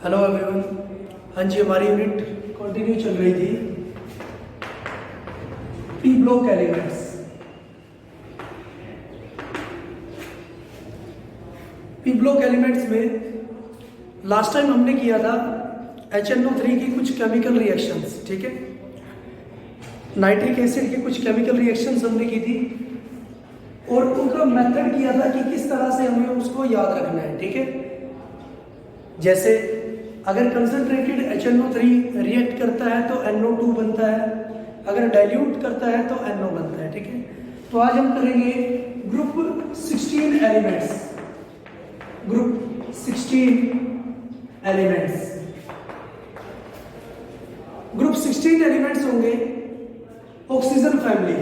Hello everyone. हाँ जी, हमारी unit continue चल रही थी P block elements. P block elements में लास्ट टाइम हमने किया था HNO3 की कुछ केमिकल रिएक्शंस, ठीक है। नाइट्रिक एसिड की कुछ केमिकल रिएक्शंस हमने की थी और उनका मेथड किया था कि किस तरह से हमें उसको याद रखना है, ठीक है। जैसे अगर कंसंट्रेटेड HNO3 रिएक्ट करता है तो NO2 बनता है, अगर डाइल्यूट करता है तो NO बनता है, ठीक है। तो आज हम करेंगे group 16 elements. Group 16 elements. Group 16 elements होंगे ऑक्सीजन फैमिली,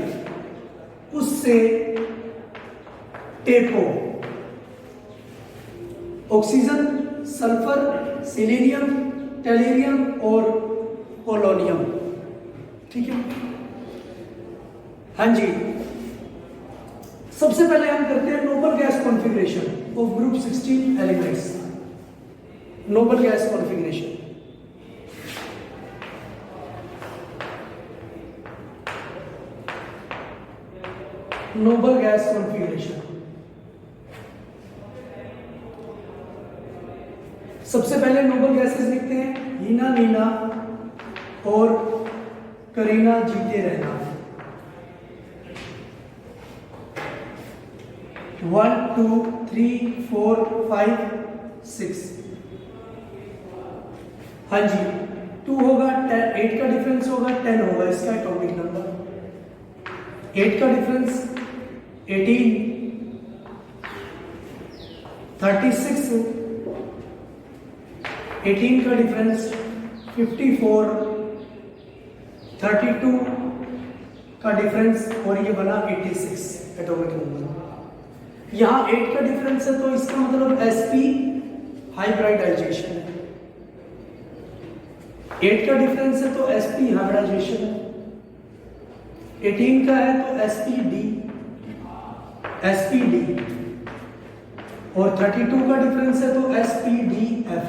उससे टेपो, ऑक्सीजन, सल्फर, सिलीनियम, टेलीरियम और पोलोनियम, ठीक है। हाँ जी, सबसे पहले हम करते हैं noble gas configuration of group 16 elements. Noble gas configuration. Noble gas configuration. सबसे पहले नोबल गैसेस लिखते हैं, हीना, नीना और करीना, जीते रहना। 1 2 3 4 5 6। हाँ जी, 2 होगा, 8 का डिफरेंस होगा, 10 होगा इसका एटॉमिक नंबर। 8 का डिफरेंस 18, 36, 18 का डिफरेंस 54, 32 का डिफरेंस और ये बना 86 एटॉमिक नंबर। यहाँ 8 का डिफरेंस है तो इसका मतलब sp हाइब्रिडाइजेशन है। 8 का डिफरेंस है तो sp हाइब्रिडाइजेशन है। 18 का है तो sp_d और 32 का डिफरेंस है तो sp_df।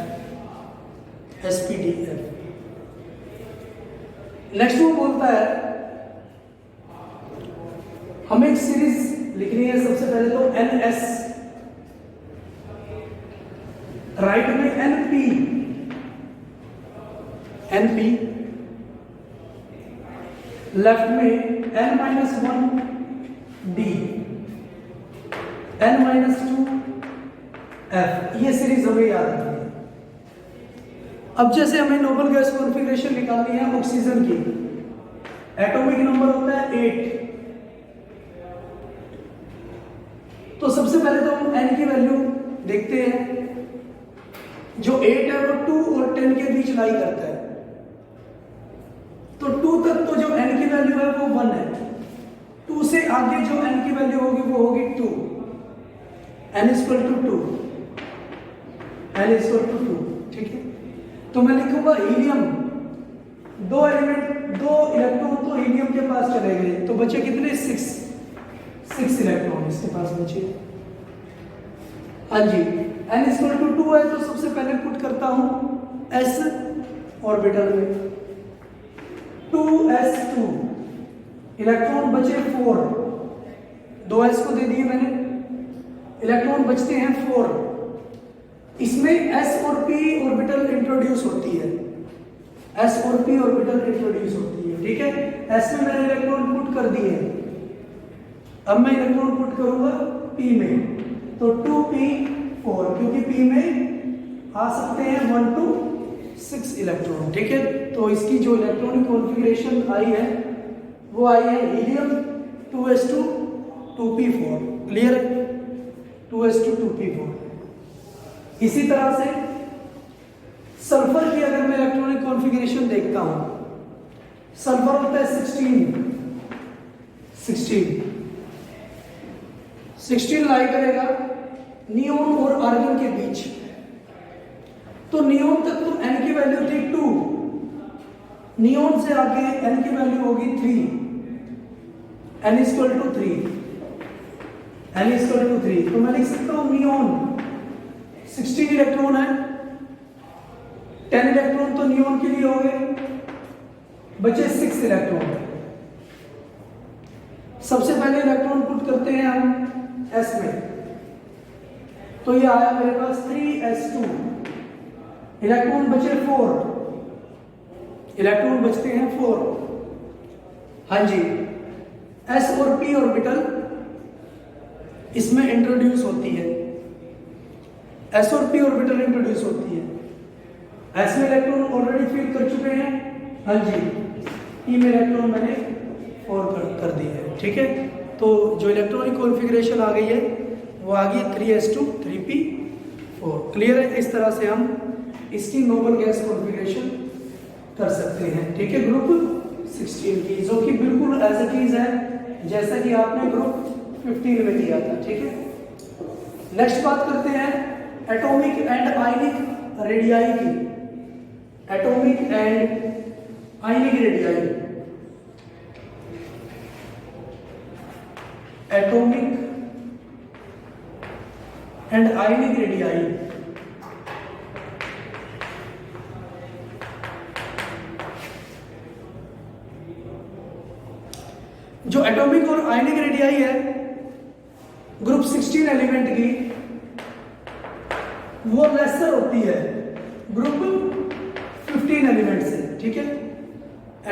नेक्स्ट वो बोलता है हमें एक सीरीज लिखनी है। सबसे पहले तो NS, राइट में NP, लेफ्ट में N-1D, N-2F। ये सीरीज हमें याद रखनी है। अब जैसे हमें नोबल गैस कॉन्फ़िगरेशन निकालनी है ऑक्सीजन की, एटॉमिक नंबर होता है 8। तो सबसे पहले तो हम n की वैल्यू देखते हैं। जो 8 है वो 2 और 10 के बीच लाई करता है, तो 2 तक तो जो n की वैल्यू है वो 1 है। 2 से आगे जो n की वैल्यू होगी वो होगी 2। n = 2, n = 2, ठीक है। तो मैं लिखूंगा हीलियम, 2 इलेक्ट्रॉन तो हीलियम के पास चले गए, तो बचे कितने? 6 इलेक्ट्रॉन इसके पास बचे। हाँ जी, n = 2 है तो सबसे पहले पुट करता हूं s ऑर्बिटल में, 2s2, इलेक्ट्रॉन बचे 4, 2s को दे दिए मैंने, इलेक्ट्रॉन बचते हैं 4। इसमें s और p ऑर्बिटल इंट्रोड्यूस होती है, s और p ऑर्बिटल इंट्रोड्यूस होती है, ठीक है। s में मैंने इलेक्ट्रॉन पुट कर दिए, अब मैं इलेक्ट्रॉन पुट करूंगा p में, तो 2p4, क्योंकि p में आ सकते हैं 1 to 6 इलेक्ट्रॉन, ठीक है। तो इसकी जो इलेक्ट्रॉनिक कॉन्फ़िगरेशन आई है वो आई है helium 2s2 2p4, clear? 2s2 2p4। इसी तरह से सल्फर की अगर मैं इलेक्ट्रॉनिक कॉन्फ़िगरेशन देखता हूं, सल्फर होता है 16 लाई करेगा नियोन और आर्गन के बीच। तो नियोन तक तो n की वैल्यू थी 2, नियोन से आगे n की वैल्यू होगी 3, n = 3। तो मैं लिख सकता हूं नियोन 16 इलेक्ट्रॉन है, 10 इलेक्ट्रॉन तो नियोन के लिए हो गए, बचे 6 इलेक्ट्रॉन। सबसे पहले इलेक्ट्रॉन पुट करते हैं हम S में, तो ये आया मेरे पास 3s2। इलेक्ट्रॉन बचे 4, इलेक्ट्रॉन बचते हैं 4। हाँ जी, S और P ऑर्बिटल इसमें इंट्रोड्यूस होती है, S और P ऑर्बिटल इंट्रोड्यूस होती है। S में इलेक्ट्रॉन ऑलरेडी फिल कर चुके हैं, हाँ जी, P में इलेक्ट्रॉन मैंने 4 कर दिए हैं, ठीक है। तो जो इलेक्ट्रॉनिक कॉन्फ़िगरेशन आ गई है वो आ गई 3s2 3p4। क्लियर है? इस तरह से हम इसकी नोबल गैस कॉन्फ़िगरेशन कर सकते हैं, ठीक है। ग्रुप 16 की, जो कि बिल्कुल एज इट इज है जैसा कि आपने ग्रुप 15 में किया था, ठीक है। नेक्स्ट बात करते हैं एटॉमिक एंड आयनिक रेडियाई की। Atomic and ionic radii, atomic and ionic radii. जो एटॉमिक और आयनिक रेडियाई है ग्रुप 16 एलिमेंट की, वो लेसर होती है ग्रुप 15 एलिमेंट से, ठीक है।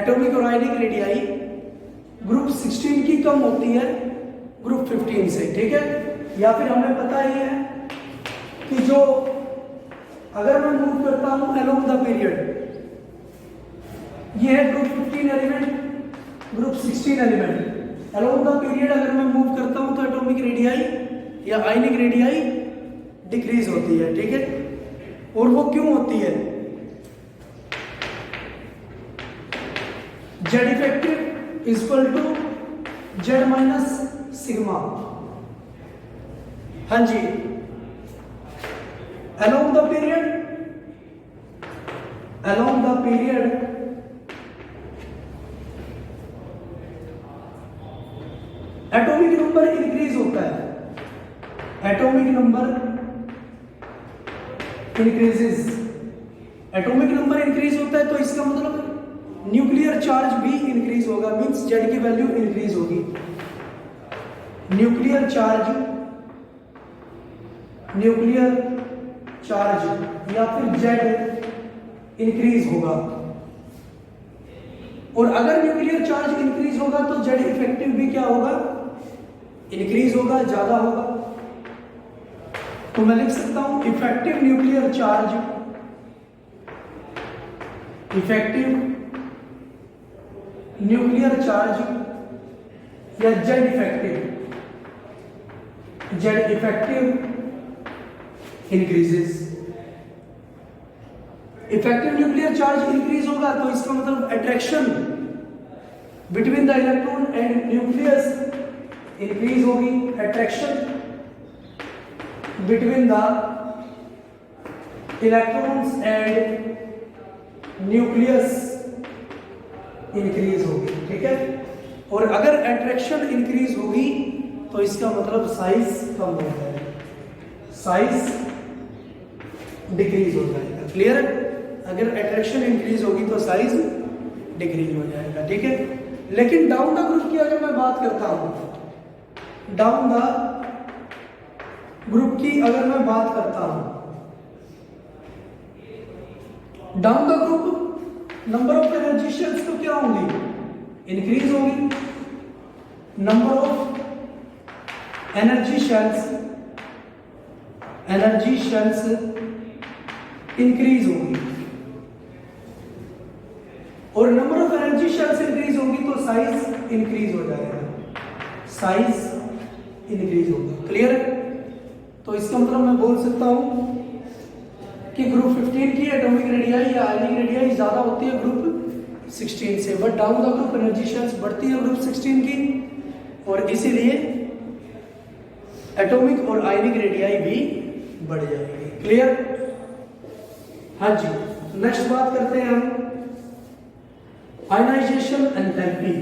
एटॉमिक और आयनिक रेडियाई ग्रुप 16 की कम होती है ग्रुप 15 से, ठीक है। या फिर हमें पता ही है कि जो अगर मैं मूव करता हूं अलोंग द पीरियड, ये है group 15 element, group 16 element. Along the period अगर मैं मूव करता हूं तो एटॉमिक रेडियाई या आयनिक रेडियाई डिक्रीज होती है, ठीक है। और वो क्यों होती है? Z effective equal to Z minus sigma. हाँ जी, along the period, along the period atomic number increase होता है, atomic number increases. Atomic number increase होता है तो इसका मतलब न्यूक्लियर चार्ज भी इंक्रीज होगा, मींस जेड की वैल्यू इंक्रीज होगी। न्यूक्लियर चार्ज, न्यूक्लियर चार्ज या फिर जेड इंक्रीज होगा। और अगर न्यूक्लियर चार्ज इंक्रीज होगा तो जेड इफेक्टिव भी क्या होगा? इंक्रीज होगा, ज्यादा होगा। तो मैं लिख सकता हूं effective nuclear charge, effective nuclear charge या Z effective, Z effective increases. Effective nuclear charge increase होगा तो इसका मतलब attraction between the electron and nucleus increase होगी, attraction between the electrons and nucleus increase होगी, ठीक है। और अगर अट्रैक्शन इंक्रीज होगी तो इसका मतलब साइज कम हो जाएगा, साइज डिक्रीज हो जाएगा। क्लियर है? अगर अट्रैक्शन इंक्रीज होगी तो साइज डिक्रीज हो जाएगा, ठीक है। लेकिन डाउन द ग्रुप की अगर मैं बात करता हूं, डाउन द ग्रुप की अगर मैं बात करता हूं, down the group number of energy shells तो क्या होंगी? इंक्रीज होगी। Number of energy shells, energy shells increase होगी। और number of energy shells increase होगी तो साइज इंक्रीज हो जाएगा, साइज इंक्रीज होगा। क्लियर? तो इसका मतलब मैं बोल सकता हूं कि ग्रुप 15 की एटॉमिक रेडियाई या आयनिक रेडियाई ज्यादा होती है ग्रुप 16 से, but down the group energy shells बढ़ती है ग्रुप 16 की, और इसीलिए एटॉमिक और आयनिक रेडियाई भी बढ़ जाएगी। क्लियर? हाँ जी। नेक्स्ट बात करते हैं हम आयनाइजेशन एंथैल्पी।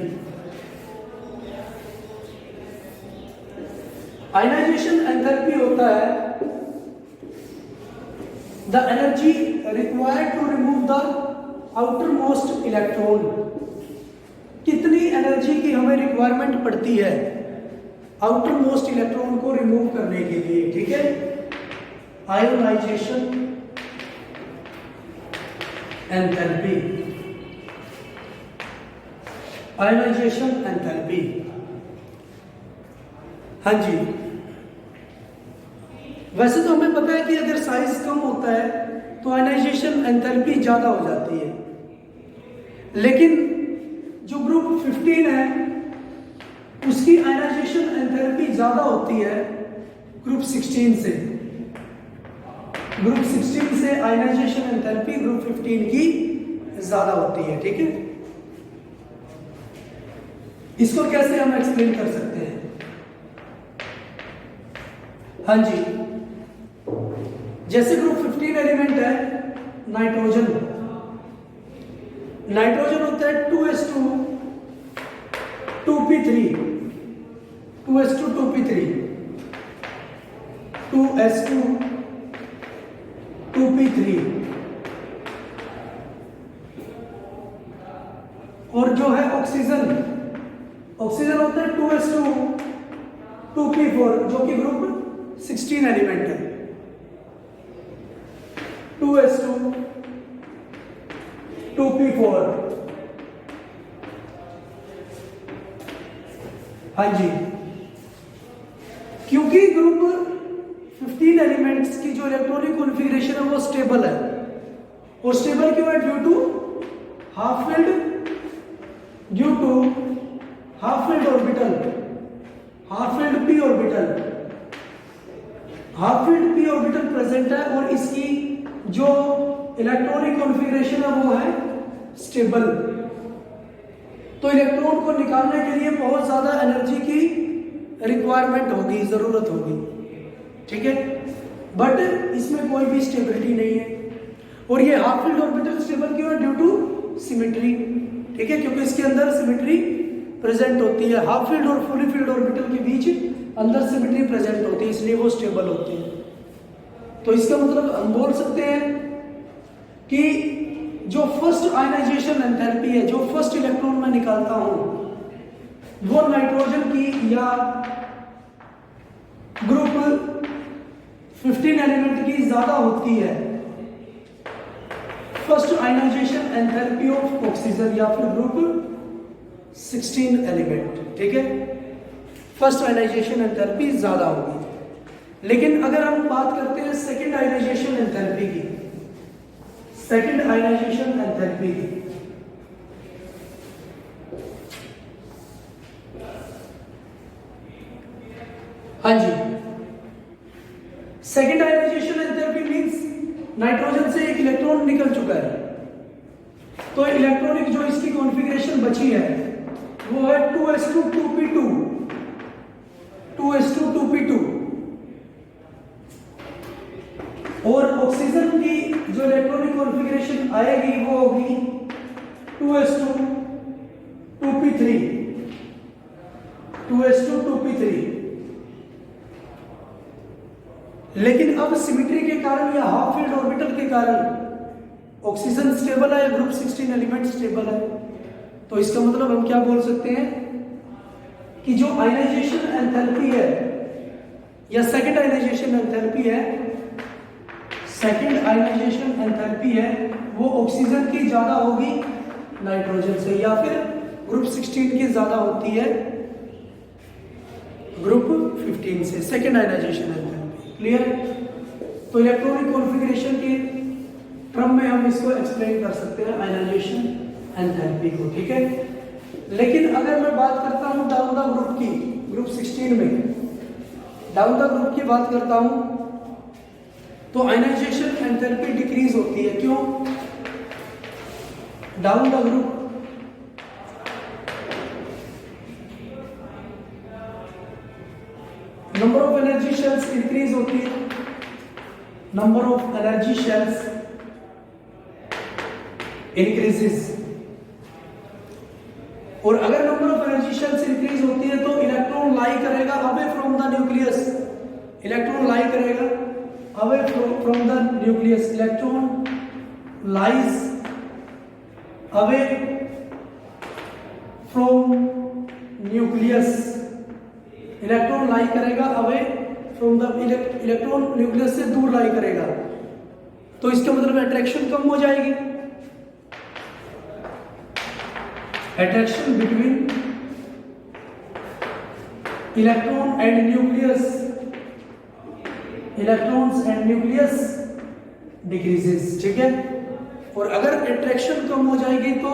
आयनाइजेशन एंथैल्पी होता है the energy required to remove the outermost electron, कितनी एनर्जी की हमें रिक्वायरमेंट पड़ती है आउटर मोस्ट इलेक्ट्रॉन को रिमूव करने के लिए, ठीक है। आयोनाइजेशन एंथैल्पी, आयोनाइजेशन एंथैल्पी, हाँ जी। वैसे तो हमें पता है कि अगर साइज कम होता है तो आयोनाइजेशन एंथैल्पी ज्यादा हो जाती है, लेकिन जो ग्रुप 15 है उसकी आयोनाइजेशन एंथैल्पी ज्यादा होती है ग्रुप 16 से। ग्रुप 16 से आयोनाइजेशन एंथैल्पी ग्रुप 15 की ज्यादा होती है, ठीक है। इसको कैसे हम एक्सप्लेन कर सकते हैं? हाँ जी, जैसे ग्रुप 15 एलिमेंट है नाइट्रोजन, नाइट्रोजन होता है 2s2 2p3, 2s2 2p3, 2s2 2p3, और जो है ऑक्सीजन, ऑक्सीजन होता है 2s2 2p4, जो कि ग्रुप 16 एलिमेंट है। 2s2 2p4, हाँ जी। क्योंकि ग्रुप 15 एलिमेंट्स की जो इलेक्ट्रॉनिक कॉन्फ़िगरेशन है वो स्टेबल है, और स्टेबल क्यों है? Due to half filled, due to half filled orbital, half filled p orbital, half filled p orbital present है, और इसकी जो इलेक्ट्रॉनिक कॉन्फ़िगरेशन है वो है स्टेबल। तो इलेक्ट्रॉन को निकालने के लिए बहुत ज्यादा एनर्जी की रिक्वायरमेंट होगी, जरूरत होगी, ठीक है। बट इसमें कोई भी स्टेबिलिटी नहीं है, और ये हाफ फील्ड ऑर्बिटल स्टेबल क्यों है? ड्यू टू सिमेट्री, ठीक है, क्योंकि इसके अंदर सिमेट्री प्रेजेंट होती है। हाफ फील्ड और फुली फील्ड ऑर्बिटल के बीच अंदर सिमेट्री प्रेजेंट होती है, इसलिए वो स्टेबल होती है। तो इसका मतलब हम बोल सकते हैं कि जो फर्स्ट आयनाइजेशन एंथैल्पी है, जो फर्स्ट इलेक्ट्रॉन मैं निकालता हूं वो नाइट्रोजन की या ग्रुप 15 एलिमेंट की ज्यादा होती है first ionization enthalpy of oxygen या फिर ग्रुप 16 एलिमेंट, ठीक है। फर्स्ट आयनाइजेशन एंथैल्पी ज्यादा होगी। लेकिन अगर हम बात करते हैं सेकंड आयनाइजेशन एंथैल्पी की, सेकंड आयनाइजेशन एंथैल्पी की, हाँ जी, second ionization enthalpy means nitrogen से एक इलेक्ट्रॉन निकल चुका है, तो इलेक्ट्रॉनिक जो इसकी कॉन्फ़िगरेशन बची है वो है 2s2 2p2, 2s2 2p2, और ऑक्सीजन की जो इलेक्ट्रॉनिक कॉन्फ़िगरेशन आएगी वो होगी 2s2 2p3, 2s2 2p3। लेकिन अब सिमेट्री के कारण या हाफ फील्ड ऑर्बिटल के कारण ऑक्सीजन स्टेबल है, ग्रुप 16 एलिमेंट स्टेबल है। तो इसका मतलब हम क्या बोल सकते हैं कि जो आयनाइजेशन एंथैल्पी है या सेकंड आयनाइजेशन एंथैल्पी है, सेकंड आयनाइजेशन एंथैल्पी है वो ऑक्सीजन की ज्यादा होगी नाइट्रोजन से, या फिर ग्रुप 16 की ज्यादा होती है ग्रुप 15 से, सेकंड आयनाइजेशन एंथैल्पी। क्लियर? तो इलेक्ट्रॉनिक कॉन्फ़िगरेशन के क्रम में हम इसको एक्सप्लेन कर सकते हैं आयनाइजेशन एंथैल्पी को, ठीक है। लेकिन अगर मैं बात करता हूं डाउन द ग्रुप की, ग्रुप 16 में डाउन द ग्रुप की बात करता हूं तो आयनाइजेशन एंथैल्पी डिक्रीज होती है। क्यों? Down the group number of energy shells increase होती है, number of energy shells increases. और अगर number of energy shells increase होती है तो इलेक्ट्रॉन लाई करेगा away from the nucleus, electron lie करेगा away from the nucleus. Electron lies away from nucleus. Electron lie करेगा away from the electron nucleus से दूर लाई करेगा, तो इसका मतलब अट्रैक्शन कम हो जाएगी. Attraction between electron and nucleus, electrons and nucleus decreases. ठीक है, और अगर अट्रैक्शन कम हो जाएगी तो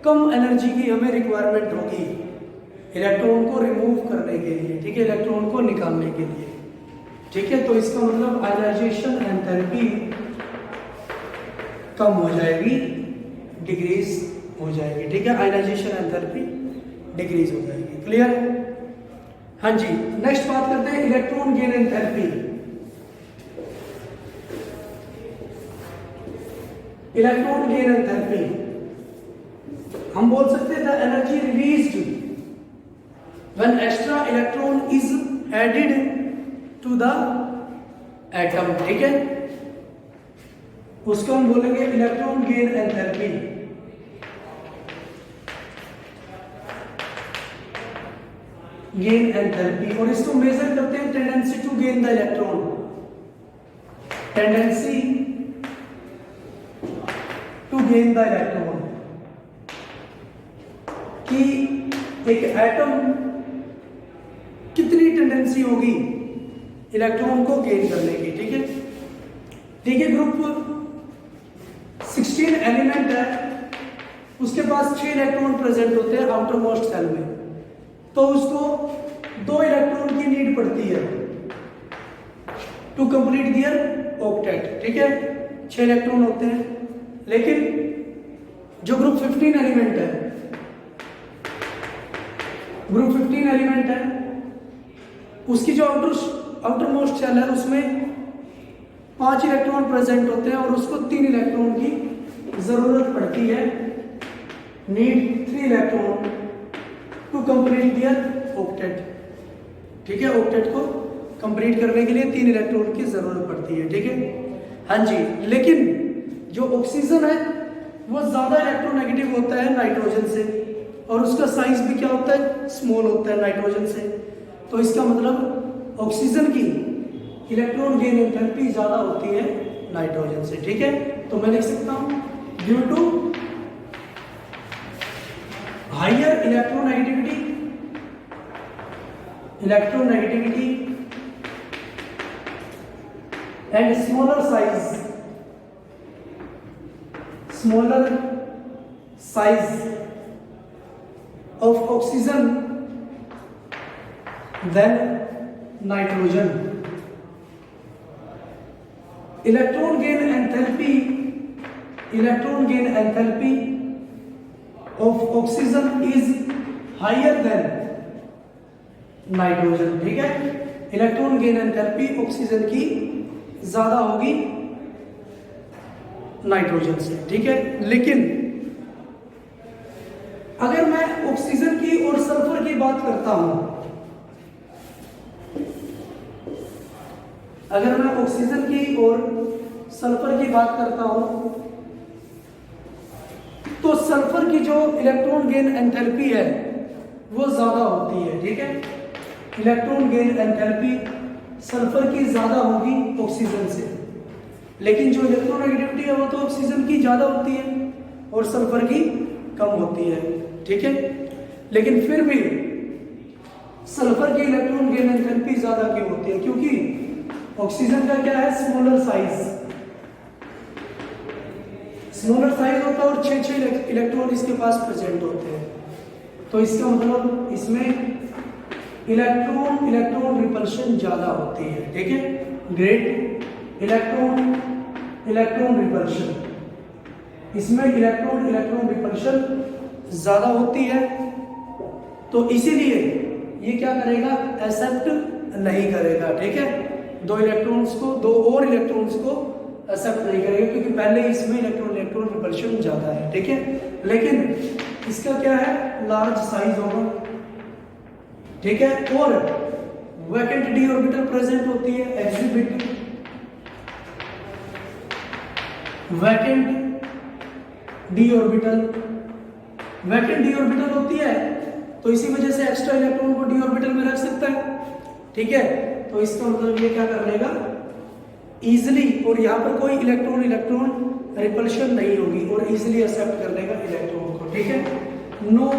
कम एनर्जी की हमें रिक्वायरमेंट होगी इलेक्ट्रॉन को रिमूव करने के लिए. ठीक है, इलेक्ट्रॉन को निकालने के लिए. ठीक है, तो इसका मतलब आयनाइजेशन एंथैल्पी कम हो जाएगी, डिक्रीज हो जाएगी. ठीक है, आयनाइजेशन एंथैल्पी डिक्रीज हो जाएगी. क्लियर? हाँ जी, नेक्स्ट बात करते हैं electron gain enthalpy. Electron gain enthalpy हम बोल सकते हैं the energy released when extra electron is added to the atom. ठीक है, उसको हम बोलेंगे electron gain enthalpy. Gain enthalpy, और इसको मेजर करते हैं tendency to gain the electron. Tendency to gain the electron कि एक एटम कितनी टेंडेंसी होगी इलेक्ट्रॉन को गेन करने की. ठीक है, ठीक है, ग्रुप 16 एलिमेंट है, उसके पास 6 इलेक्ट्रॉन प्रेजेंट होते हैं आउटर मोस्ट सेल में, तो उसको 2 इलेक्ट्रॉन की नीड पड़ती है टू कंप्लीट दियर ऑक्टेट. ठीक है, 6 इलेक्ट्रॉन होते हैं, लेकिन जो ग्रुप 15 एलिमेंट है, ग्रुप 15 एलिमेंट है, उसकी जो आउटर मोस्ट सेल है उसमें 5 इलेक्ट्रॉन प्रेजेंट होते हैं और उसको 3 इलेक्ट्रॉन की जरूरत पड़ती है. Need 3 electron to complete their octet. ठीक है, ऑक्टेट को कंप्लीट करने के लिए 3 इलेक्ट्रॉन की जरूरत पड़ती है. ठीक है, हाँ जी, लेकिन जो ऑक्सीजन है वो ज्यादा इलेक्ट्रोनेगेटिव होता है नाइट्रोजन से, और उसका साइज भी क्या होता है, स्मॉल होता है नाइट्रोजन से. तो इसका मतलब ऑक्सीजन की इलेक्ट्रॉन गेन एंथैल्पी ज्यादा होती है नाइट्रोजन से. ठीक है, तो मैं लिख सकता हूं due to higher electronegativity and smaller size of oxygen than nitrogen. Electron gain enthalpy of oxygen is higher than nitrogen. ठीक है, इलेक्ट्रॉन गेन एंथैल्पी ऑक्सीजन की ज्यादा होगी नाइट्रोजन से. ठीक है, लेकिन अगर मैं ऑक्सीजन की और सल्फर की बात करता हूं, अगर मैं ऑक्सीजन की और सल्फर की बात करता हूं, तो सल्फर की जो इलेक्ट्रॉन गेन एंथैल्पी है वो ज्यादा होती है. ठीक है, इलेक्ट्रॉन गेन एंथैल्पी सल्फर की ज्यादा होगी ऑक्सीजन से, लेकिन जो इलेक्ट्रोनेगेटिविटी है वो तो ऑक्सीजन की ज्यादा होती है और सल्फर की कम होती है. ठीक है, लेकिन फिर भी सल्फर की इलेक्ट्रॉन गेन एंथैल्पी ज्यादा क्यों होती है? क्योंकि ऑक्सीजन का क्या है, स्मॉलर साइज होता है और 6 इलेक्ट्रॉन इसके पास प्रेजेंट होते हैं. तो इसका मतलब इसमें इलेक्ट्रॉन रिपल्शन ज्यादा होती है. ठीक है, ग्रेट इलेक्ट्रॉन रिपल्शन, इसमें इलेक्ट्रॉन रिपल्शन ज्यादा होती है. तो इसीलिए ये क्या करेगा, एक्सेप्ट नहीं करेगा. ठीक है, 2 और इलेक्ट्रॉन्स को एक्सेप्ट नहीं करेगा, क्योंकि पहले इसमें इलेक्ट्रॉन रिपल्शन ज्यादा है. ठीक है, लेकिन इसका क्या है, लार्ज साइज होगा. ठीक है, और वैकेंट डी ऑर्बिटल प्रेजेंट होती है, exhibit vacant D orbital, vacant D orbital होती है तो इसी वजह से एक्स्ट्रा इलेक्ट्रॉन को डी ऑर्बिटल में रख सकता है, ठीक है। तो इसका मतलब ये क्या कर लेगा इजिली, और यहाँ पर कोई इलेक्ट्रॉन इलेक्ट्रॉन रिपल्शन नहीं होगी और इजिली एक्सेप्ट कर लेगा इलेक्ट्रॉन को, ठीक है। No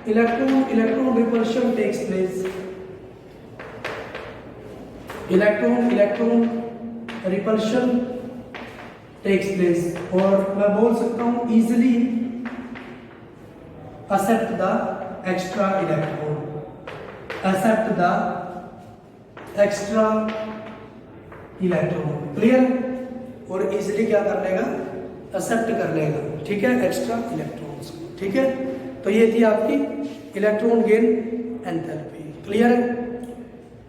electron electron repulsion takes place, electron electron repulsion takes place, और मैं बोल सकता हूं easily accept the extra electron, accept the extra electron, clear. और इजिली क्या कर लेगा एक्सेप्ट कर लेगा, ठीक है, एक्स्ट्रा इलेक्ट्रॉन्स, ठीक है। तो ये थी आपकी इलेक्ट्रॉन गेन एंथैल्पी, क्लियर है।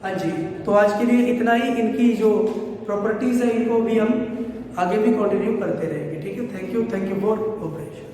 हाँ जी, तो आज के लिए इतना ही। इनकी जो प्रॉपर्टीज है इनको भी हम आगे भी कंटिन्यू करते रहेंगे, ठीक है। Thank you for cooperation.